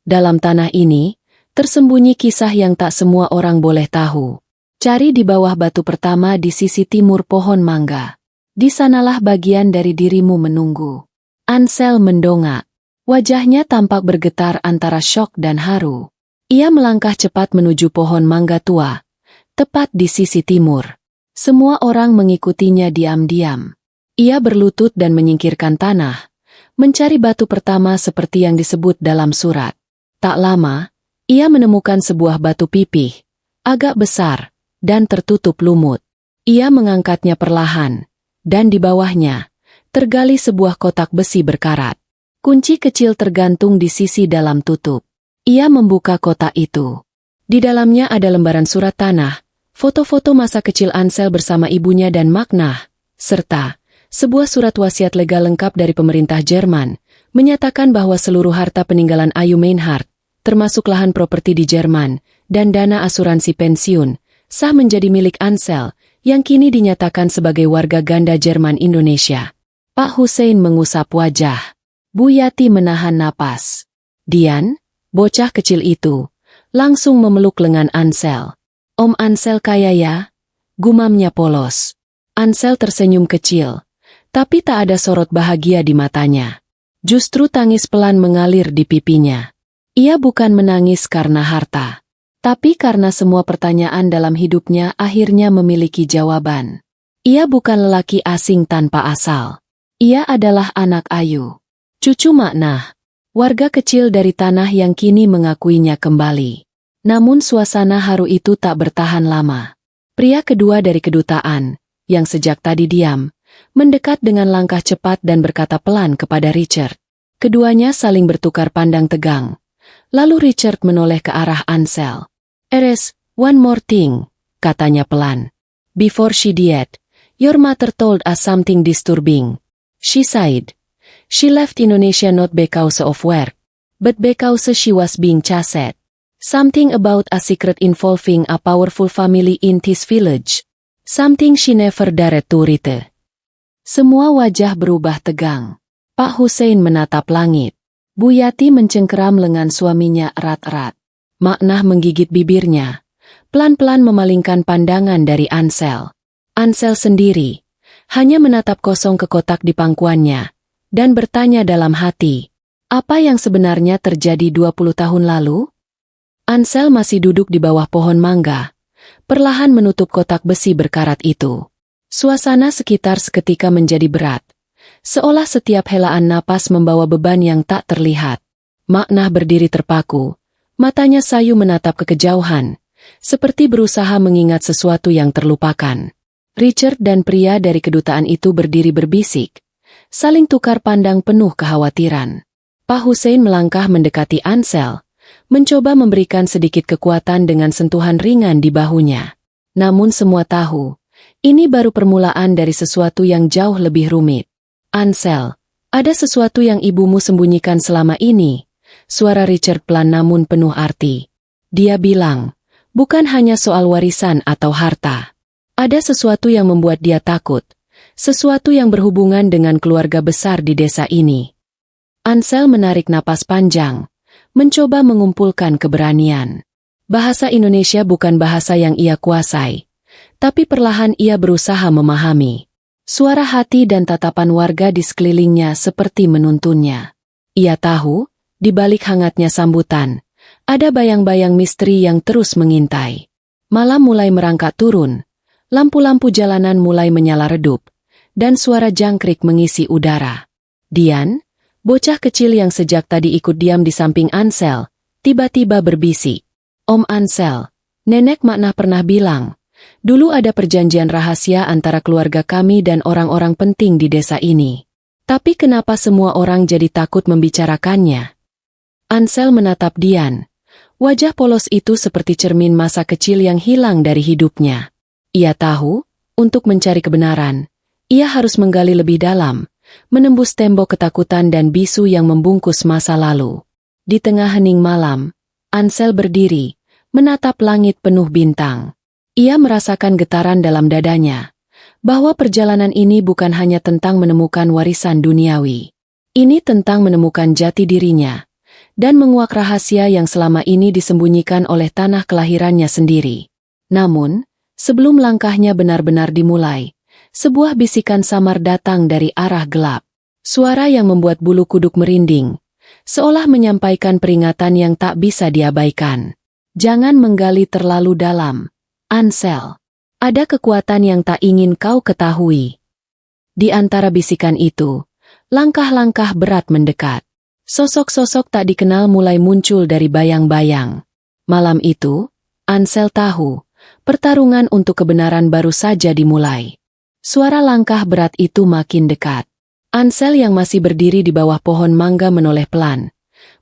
Dalam tanah ini, tersembunyi kisah yang tak semua orang boleh tahu. Cari di bawah batu pertama di sisi timur pohon mangga. Di sanalah bagian dari dirimu menunggu. Ansel mendongak. Wajahnya tampak bergetar antara syok dan haru. Ia melangkah cepat menuju pohon mangga tua, tepat di sisi timur. Semua orang mengikutinya diam-diam. Ia berlutut dan menyingkirkan tanah, mencari batu pertama seperti yang disebut dalam surat. Tak lama, ia menemukan sebuah batu pipih, agak besar, dan tertutup lumut. Ia mengangkatnya perlahan, dan di bawahnya, tergali sebuah kotak besi berkarat. Kunci kecil tergantung di sisi dalam tutup. Ia membuka kotak itu. Di dalamnya ada lembaran surat tanah, foto-foto masa kecil Ansel bersama ibunya dan Maknah, serta sebuah surat wasiat legal lengkap dari pemerintah Jerman, menyatakan bahwa seluruh harta peninggalan Ayu Meinhard, termasuk lahan properti di Jerman, dan dana asuransi pensiun, sah menjadi milik Ansel, yang kini dinyatakan sebagai warga ganda Jerman Indonesia. Pak Hussein mengusap wajah. Bu Yati menahan napas. Dian, bocah kecil itu, langsung memeluk lengan Ansel. Om Ansel kaya ya? Gumamnya polos. Ansel tersenyum kecil. Tapi tak ada sorot bahagia di matanya. Justru tangis pelan mengalir di pipinya. Ia bukan menangis karena harta, tapi karena semua pertanyaan dalam hidupnya akhirnya memiliki jawaban. Ia bukan lelaki asing tanpa asal. Ia adalah anak Ayu, cucu Maknah, warga kecil dari tanah yang kini mengakuinya kembali. Namun suasana haru itu tak bertahan lama. Pria kedua dari kedutaan, yang sejak tadi diam, mendekat dengan langkah cepat dan berkata pelan kepada Richard. Keduanya saling bertukar pandang tegang. Lalu Richard menoleh ke arah Ansel. "Eres, one more thing," katanya pelan. "Before she died, your mother told us something disturbing. She said, she left Indonesia not because of work, but because she was being chased. Something about a secret involving a powerful family in this village. Something she never dared to read." Semua wajah berubah tegang. Pak Hussein menatap langit. Bu Yati mencengkeram lengan suaminya erat-erat. Maknah menggigit bibirnya, pelan-pelan memalingkan pandangan dari Ansel. Ansel sendiri hanya menatap kosong ke kotak di pangkuannya, dan bertanya dalam hati, apa yang sebenarnya terjadi 20 tahun lalu? Ansel masih duduk di bawah pohon mangga, perlahan menutup kotak besi berkarat itu. Suasana sekitar seketika menjadi berat, seolah setiap helaan napas membawa beban yang tak terlihat. Maknah berdiri terpaku, matanya sayu menatap ke kejauhan, seperti berusaha mengingat sesuatu yang terlupakan. Richard dan pria dari kedutaan itu berdiri berbisik, saling tukar pandang penuh kekhawatiran. Pak Hussein melangkah mendekati Ansel, mencoba memberikan sedikit kekuatan dengan sentuhan ringan di bahunya. Namun semua tahu, ini baru permulaan dari sesuatu yang jauh lebih rumit. Ansel, ada sesuatu yang ibumu sembunyikan selama ini, suara Richard pelan namun penuh arti. Dia bilang, bukan hanya soal warisan atau harta. Ada sesuatu yang membuat dia takut, sesuatu yang berhubungan dengan keluarga besar di desa ini. Ansel menarik napas panjang, mencoba mengumpulkan keberanian. Bahasa Indonesia bukan bahasa yang ia kuasai, tapi perlahan ia berusaha memahami. Suara hati dan tatapan warga di sekelilingnya seperti menuntunnya. Ia tahu, di balik hangatnya sambutan, ada bayang-bayang misteri yang terus mengintai. Malam mulai merangkak turun, lampu-lampu jalanan mulai menyala redup, dan suara jangkrik mengisi udara. Dian, bocah kecil yang sejak tadi ikut diam di samping Ansel, tiba-tiba berbisik. Om Ansel, Nenek Maknah pernah bilang, dulu ada perjanjian rahasia antara keluarga kami dan orang-orang penting di desa ini. Tapi kenapa semua orang jadi takut membicarakannya? Ansel menatap Dian. Wajah polos itu seperti cermin masa kecil yang hilang dari hidupnya. Ia tahu, untuk mencari kebenaran, ia harus menggali lebih dalam, menembus tembok ketakutan dan bisu yang membungkus masa lalu. Di tengah hening malam, Ansel berdiri, menatap langit penuh bintang. Ia merasakan getaran dalam dadanya, bahwa perjalanan ini bukan hanya tentang menemukan warisan duniawi. Ini tentang menemukan jati dirinya, dan menguak rahasia yang selama ini disembunyikan oleh tanah kelahirannya sendiri. Namun, sebelum langkahnya benar-benar dimulai, sebuah bisikan samar datang dari arah gelap. Suara yang membuat bulu kuduk merinding, seolah menyampaikan peringatan yang tak bisa diabaikan. Jangan menggali terlalu dalam, Ansel. Ada kekuatan yang tak ingin kau ketahui. Di antara bisikan itu, langkah-langkah berat mendekat. Sosok-sosok tak dikenal mulai muncul dari bayang-bayang. Malam itu, Ansel tahu, pertarungan untuk kebenaran baru saja dimulai. Suara langkah berat itu makin dekat. Ansel yang masih berdiri di bawah pohon mangga menoleh pelan.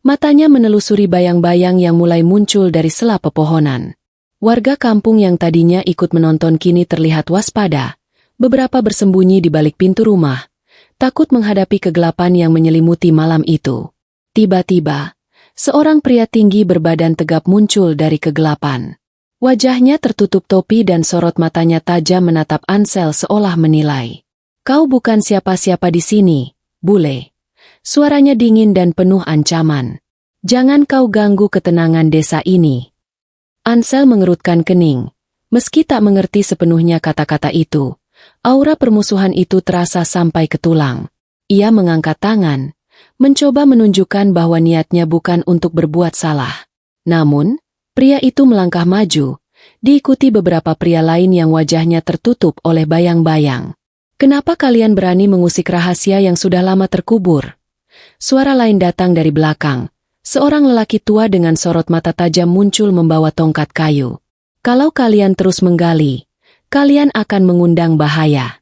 Matanya menelusuri bayang-bayang yang mulai muncul dari sela pepohonan. Warga kampung yang tadinya ikut menonton kini terlihat waspada, beberapa bersembunyi di balik pintu rumah, takut menghadapi kegelapan yang menyelimuti malam itu. Tiba-tiba, seorang pria tinggi berbadan tegap muncul dari kegelapan. Wajahnya tertutup topi dan sorot matanya tajam menatap Ansel seolah menilai. Kau bukan siapa-siapa di sini, bule. Suaranya dingin dan penuh ancaman. Jangan kau ganggu ketenangan desa ini. Ansel mengerutkan kening. Meski tak mengerti sepenuhnya kata-kata itu, aura permusuhan itu terasa sampai ke tulang. Ia mengangkat tangan, mencoba menunjukkan bahwa niatnya bukan untuk berbuat salah. Namun, pria itu melangkah maju, diikuti beberapa pria lain yang wajahnya tertutup oleh bayang-bayang. Kenapa kalian berani mengusik rahasia yang sudah lama terkubur? Suara lain datang dari belakang. Seorang lelaki tua dengan sorot mata tajam muncul membawa tongkat kayu. Kalau kalian terus menggali, kalian akan mengundang bahaya.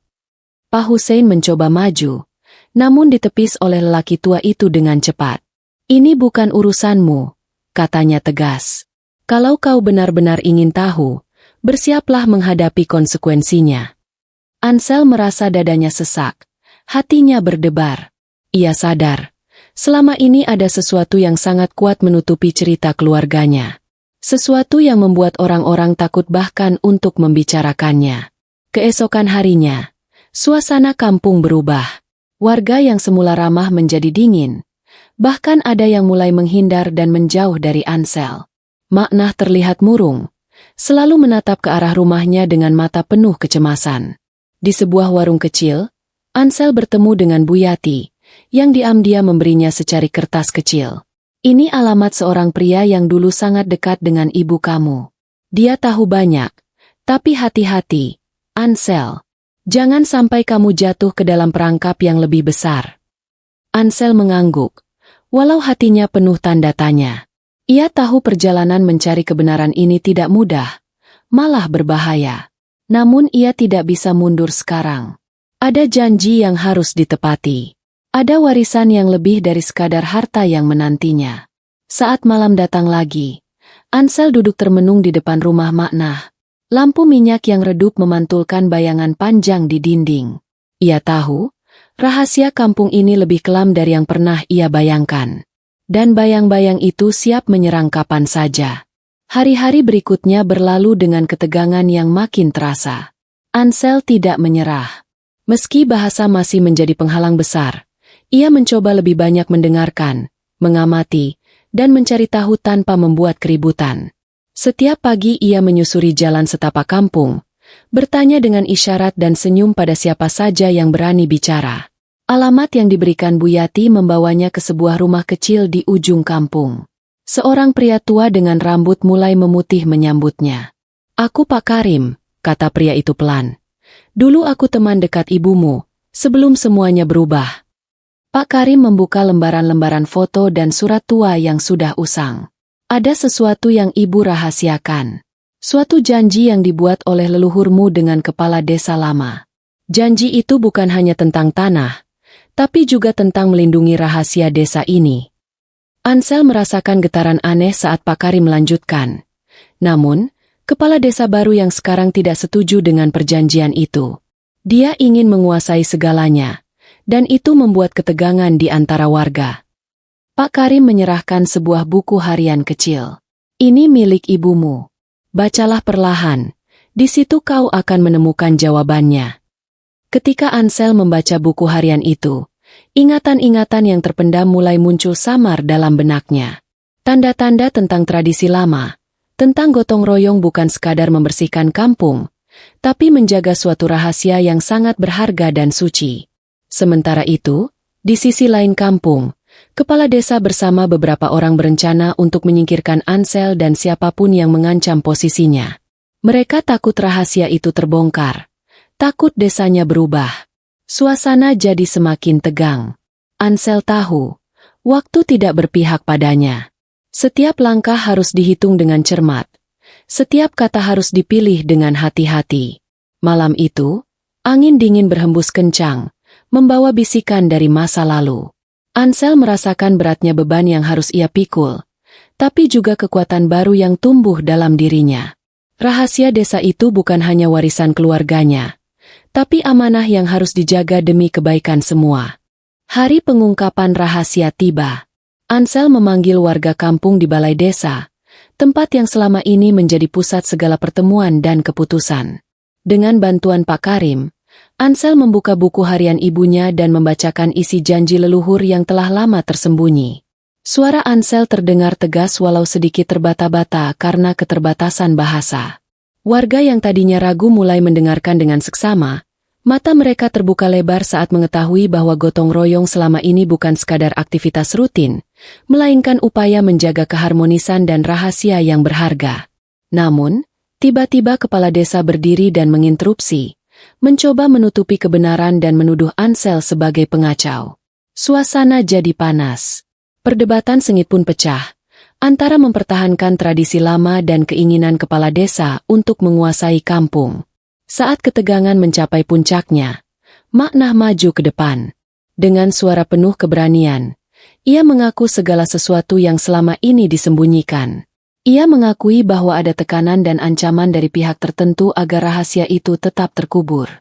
Pak Hussein mencoba maju, namun ditepis oleh lelaki tua itu dengan cepat. Ini bukan urusanmu, katanya tegas. Kalau kau benar-benar ingin tahu, bersiaplah menghadapi konsekuensinya. Ansel merasa dadanya sesak, hatinya berdebar. Ia sadar, selama ini ada sesuatu yang sangat kuat menutupi cerita keluarganya. Sesuatu yang membuat orang-orang takut bahkan untuk membicarakannya. Keesokan harinya, suasana kampung berubah. Warga yang semula ramah menjadi dingin. Bahkan ada yang mulai menghindar dan menjauh dari Ansel. Maknah terlihat murung, selalu menatap ke arah rumahnya dengan mata penuh kecemasan. Di sebuah warung kecil, Ansel bertemu dengan Bu Yati, yang diam-diam memberinya secari kertas kecil. Ini alamat seorang pria yang dulu sangat dekat dengan ibu kamu. Dia tahu banyak, tapi hati-hati, Ansel. Jangan sampai kamu jatuh ke dalam perangkap yang lebih besar. Ansel mengangguk. walau hatinya penuh tanda tanya. Ia tahu perjalanan mencari kebenaran ini tidak mudah, malah berbahaya. Namun ia tidak bisa mundur sekarang. Ada janji yang harus ditepati. Ada warisan yang lebih dari sekadar harta yang menantinya. Saat malam datang lagi, Ansel duduk termenung di depan rumah Maknah. Lampu minyak yang redup memantulkan bayangan panjang di dinding. Ia tahu, rahasia kampung ini lebih kelam dari yang pernah ia bayangkan. Dan bayang-bayang itu siap menyerang kapan saja. Hari-hari berikutnya berlalu dengan ketegangan yang makin terasa. Ansel tidak menyerah. Meski bahasa masih menjadi penghalang besar, ia mencoba lebih banyak mendengarkan, mengamati, dan mencari tahu tanpa membuat keributan. Setiap pagi ia menyusuri jalan setapak kampung, bertanya dengan isyarat dan senyum pada siapa saja yang berani bicara. Alamat yang diberikan Bu Yati membawanya ke sebuah rumah kecil di ujung kampung. Seorang pria tua dengan rambut mulai memutih menyambutnya. "Aku Pak Karim," kata pria itu pelan. "Dulu aku teman dekat ibumu, sebelum semuanya berubah." Pak Karim membuka lembaran-lembaran foto dan surat tua yang sudah usang. Ada sesuatu yang ibu rahasiakan. Suatu janji yang dibuat oleh leluhurmu dengan kepala desa lama. Janji itu bukan hanya tentang tanah, tapi juga tentang melindungi rahasia desa ini. Ansel merasakan getaran aneh saat Pak Karim melanjutkan. Namun, kepala desa baru yang sekarang tidak setuju dengan perjanjian itu. Dia ingin menguasai segalanya, dan itu membuat ketegangan di antara warga. Pak Karim menyerahkan sebuah buku harian kecil. "Ini milik ibumu. Bacalah perlahan, di situ kau akan menemukan jawabannya." Ketika Ansel membaca buku harian itu, ingatan-ingatan yang terpendam mulai muncul samar dalam benaknya. Tanda-tanda tentang tradisi lama, tentang gotong royong bukan sekadar membersihkan kampung, tapi menjaga suatu rahasia yang sangat berharga dan suci. Sementara itu, di sisi lain kampung, kepala desa bersama beberapa orang berencana untuk menyingkirkan Ansel dan siapapun yang mengancam posisinya. Mereka takut rahasia itu terbongkar, takut desanya berubah. Suasana jadi semakin tegang. Ansel tahu, waktu tidak berpihak padanya. Setiap langkah harus dihitung dengan cermat. Setiap kata harus dipilih dengan hati-hati. Malam itu, angin dingin berhembus kencang, membawa bisikan dari masa lalu. Ansel merasakan beratnya beban yang harus ia pikul, tapi juga kekuatan baru yang tumbuh dalam dirinya. Rahasia desa itu bukan hanya warisan keluarganya, tapi amanah yang harus dijaga demi kebaikan semua. Hari pengungkapan rahasia tiba. Ansel memanggil warga kampung di balai desa, tempat yang selama ini menjadi pusat segala pertemuan dan keputusan. Dengan bantuan Pak Karim, Ansel membuka buku harian ibunya dan membacakan isi janji leluhur yang telah lama tersembunyi. Suara Ansel terdengar tegas walau sedikit terbata-bata karena keterbatasan bahasa. Warga yang tadinya ragu mulai mendengarkan dengan seksama. Mata mereka terbuka lebar saat mengetahui bahwa gotong royong selama ini bukan sekadar aktivitas rutin, melainkan upaya menjaga keharmonisan dan rahasia yang berharga. Namun, tiba-tiba kepala desa berdiri dan menginterupsi, mencoba menutupi kebenaran dan menuduh Ansel sebagai pengacau. Suasana jadi panas. Perdebatan sengit pun pecah, antara mempertahankan tradisi lama dan keinginan kepala desa untuk menguasai kampung. Saat ketegangan mencapai puncaknya, Maknah maju ke depan. Dengan suara penuh keberanian, ia mengaku segala sesuatu yang selama ini disembunyikan. Ia mengakui bahwa ada tekanan dan ancaman dari pihak tertentu agar rahasia itu tetap terkubur.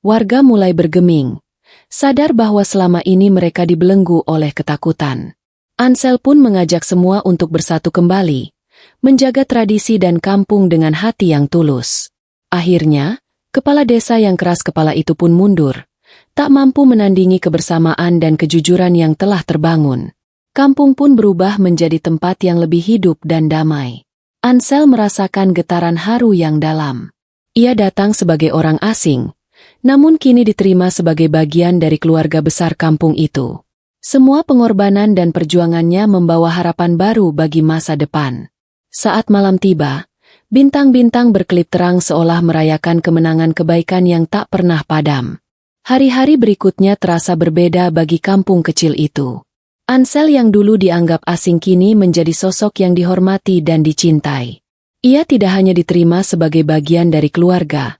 Warga mulai bergeming, sadar bahwa selama ini mereka dibelenggu oleh ketakutan. Ansel pun mengajak semua untuk bersatu kembali, menjaga tradisi dan kampung dengan hati yang tulus. Akhirnya, kepala desa yang keras kepala itu pun mundur, tak mampu menandingi kebersamaan dan kejujuran yang telah terbangun. Kampung pun berubah menjadi tempat yang lebih hidup dan damai. Ansel merasakan getaran haru yang dalam. Ia datang sebagai orang asing, namun kini diterima sebagai bagian dari keluarga besar kampung itu. Semua pengorbanan dan perjuangannya membawa harapan baru bagi masa depan. Saat malam tiba, bintang-bintang berkelip terang seolah merayakan kemenangan kebaikan yang tak pernah padam. Hari-hari berikutnya terasa berbeda bagi kampung kecil itu. Ansel yang dulu dianggap asing kini menjadi sosok yang dihormati dan dicintai. Ia tidak hanya diterima sebagai bagian dari keluarga,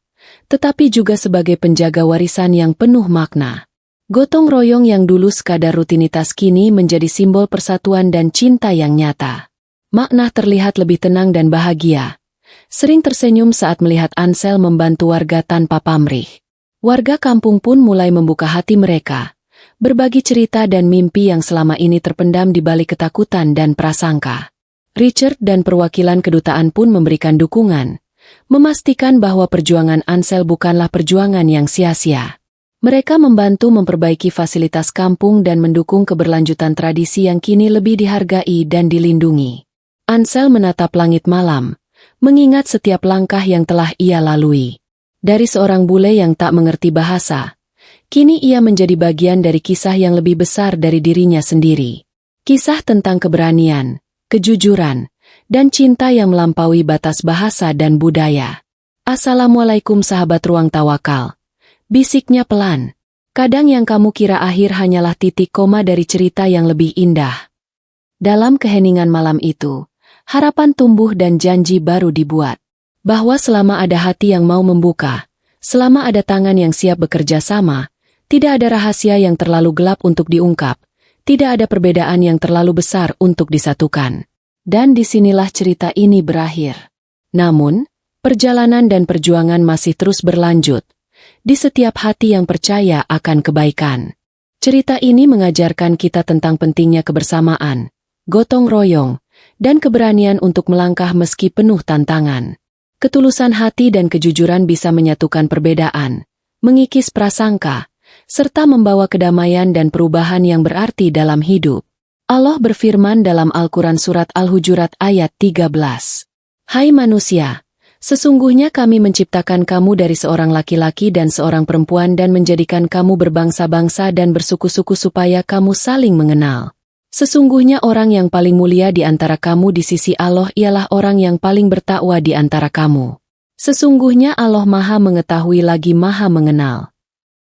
tetapi juga sebagai penjaga warisan yang penuh makna. Gotong royong yang dulu sekadar rutinitas kini menjadi simbol persatuan dan cinta yang nyata. Makna terlihat lebih tenang dan bahagia. Sering tersenyum saat melihat Ansel membantu warga tanpa pamrih. Warga kampung pun mulai membuka hati mereka, berbagi cerita dan mimpi yang selama ini terpendam di balik ketakutan dan prasangka. Richard dan perwakilan kedutaan pun memberikan dukungan, memastikan bahwa perjuangan Ansel bukanlah perjuangan yang sia-sia. Mereka membantu memperbaiki fasilitas kampung dan mendukung keberlanjutan tradisi yang kini lebih dihargai dan dilindungi. Ansel menatap langit malam, mengingat setiap langkah yang telah ia lalui. Dari seorang bule yang tak mengerti bahasa, kini ia menjadi bagian dari kisah yang lebih besar dari dirinya sendiri. Kisah tentang keberanian, kejujuran, dan cinta yang melampaui batas bahasa dan budaya. Assalamualaikum sahabat Ruang Tawakal. Bisiknya pelan. Kadang yang kamu kira akhir hanyalah titik koma dari cerita yang lebih indah. Dalam keheningan malam itu, harapan tumbuh dan janji baru dibuat. Bahwa selama ada hati yang mau membuka, selama ada tangan yang siap bekerja sama, tidak ada rahasia yang terlalu gelap untuk diungkap, tidak ada perbedaan yang terlalu besar untuk disatukan. Dan disinilah cerita ini berakhir. Namun, perjalanan dan perjuangan masih terus berlanjut, di setiap hati yang percaya akan kebaikan. Cerita ini mengajarkan kita tentang pentingnya kebersamaan, gotong royong, dan keberanian untuk melangkah meski penuh tantangan. Ketulusan hati dan kejujuran bisa menyatukan perbedaan, mengikis prasangka, serta membawa kedamaian dan perubahan yang berarti dalam hidup. Allah berfirman dalam Al-Quran Surat Al-Hujurat ayat 13. Hai manusia, sesungguhnya kami menciptakan kamu dari seorang laki-laki dan seorang perempuan dan menjadikan kamu berbangsa-bangsa dan bersuku-suku supaya kamu saling mengenal. Sesungguhnya orang yang paling mulia di antara kamu di sisi Allah ialah orang yang paling bertakwa di antara kamu. Sesungguhnya Allah Maha Mengetahui lagi Maha Mengenal.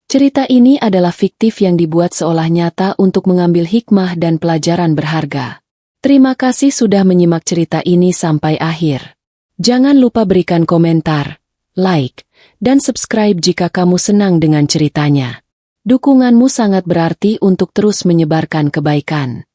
Cerita ini adalah fiktif yang dibuat seolah nyata untuk mengambil hikmah dan pelajaran berharga. Terima kasih sudah menyimak cerita ini sampai akhir. Jangan lupa berikan komentar, like, dan subscribe jika kamu senang dengan ceritanya. Dukunganmu sangat berarti untuk terus menyebarkan kebaikan.